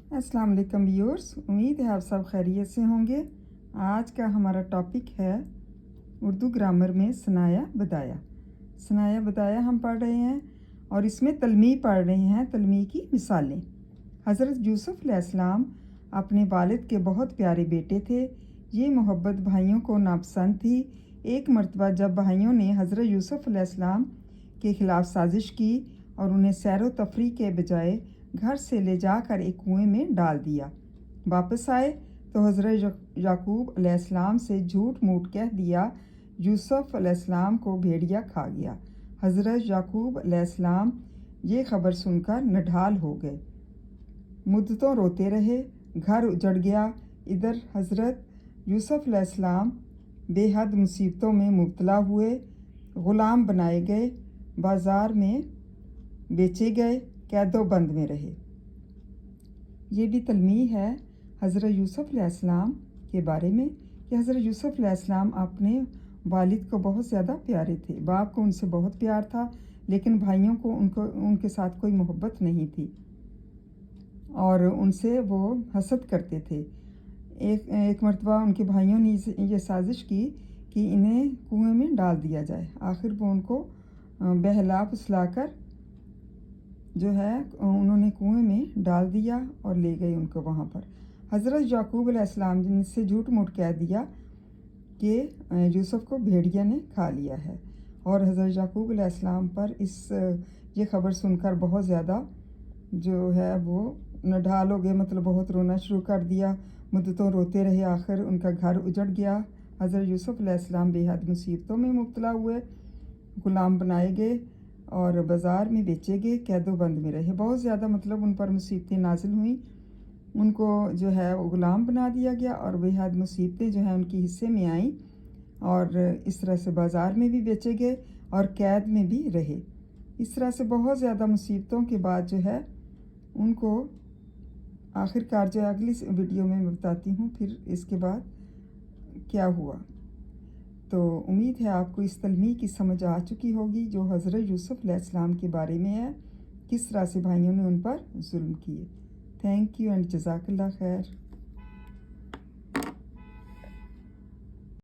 अस्सलाम वालेकुम व्यूअर्स, उम्मीद है आप सब खैरियत से होंगे। आज का हमारा टॉपिक है उर्दू ग्रामर में सनाया बदाया। सनाया बदाया हम पढ़ रहे हैं और इसमें तलमी पढ़ रहे हैं, तलमी की मिसालें। हज़रत यूसुफ़ अलैहिस्सलाम अपने वालिद के बहुत प्यारे बेटे थे। ये मोहब्बत भाइयों को नापसंद थी। एक मरतबा जब भाइयों ने हज़रत यूसुफ़ अलैहिस्सलाम के ख़िलाफ़ साजिश की और उन्हें सैर व तफरी के बजाय घर से ले जाकर एक कुएं में डाल दिया। वापस आए तो हज़रत याकूब अलैहिस्सलाम से झूठ मूठ कह दिया यूसुफ़ अलैहिस्सलाम को भेड़िया खा गया। हज़रत याकूब अलैहिस्सलाम ये ख़बर सुनकर नढाल हो गए, मुद्दतों रोते रहे, घर उजड़ गया। इधर हज़रत यूसुफ़ अलैहिस्सलाम बेहद मुसीबतों में मुब्तला हुए, ग़ुलाम बनाए गए, बाज़ार में बेचे गए, कैदो बंद में रहे। ये भी तलमी है हज़रत यूसुफ़ अलैहिस्सलाम के बारे में कि हज़रत यूसुफ़ अलैहिस्सलाम अपने वालिद को बहुत ज़्यादा प्यारे थे। बाप को उनसे बहुत प्यार था, लेकिन भाइयों को उनके साथ कोई मोहब्बत नहीं थी और उनसे वो हसद करते थे। एक मरतबा उनके भाइयों ने ये साजिश की कि इन्हें कुएं में डाल दिया जाए। आखिर वो उनको बहला फुसलाकर जो है उन्होंने कुएं में डाल दिया और ले गए उनको वहाँ पर। हज़रत याकूब अलैहिस्सलाम ने झूठ मूठ कह दिया कि यूसुफ़ को भेड़िया ने खा लिया है और हज़रत याकूब अलैहिस्सलाम पर ये ख़बर सुनकर बहुत ज़्यादा जो है वो नढाल हो गए, मतलब बहुत रोना शुरू कर दिया, मुद्दतों रोते रहे। आखिर उनका घर उजड़ गया। हज़रत यूसुफ़ अलैहिस्सलाम बेहद मुसीबतों में मुब्तला हुए, ग़ुलाम बनाए गए और बाज़ार में बेचे गए, कैदो बंद में रहे। बहुत ज़्यादा मतलब उन पर मुसीबतें नाजिल हुई, उनको जो है वो ग़ुलाम बना दिया गया और बेहद मुसीबतें जो हैं उनके हिस्से में आईं और इस तरह से बाज़ार में भी बेचे गए और कैद में भी रहे। इस तरह से बहुत ज़्यादा मुसीबतों के बाद जो है उनको आखिरकार जो है अगली वीडियो में मैं बताती हूँ फिर इसके बाद क्या हुआ। तो उम्मीद है आपको इस तलमी की समझ आ चुकी होगी जो हज़रत यूसुफ़ अलैहिस्सलाम के बारे में है, किस तरह से भाइयों ने उन पर जुल्म किए। थैंक यू एंड जज़ाकल्लाह खैर।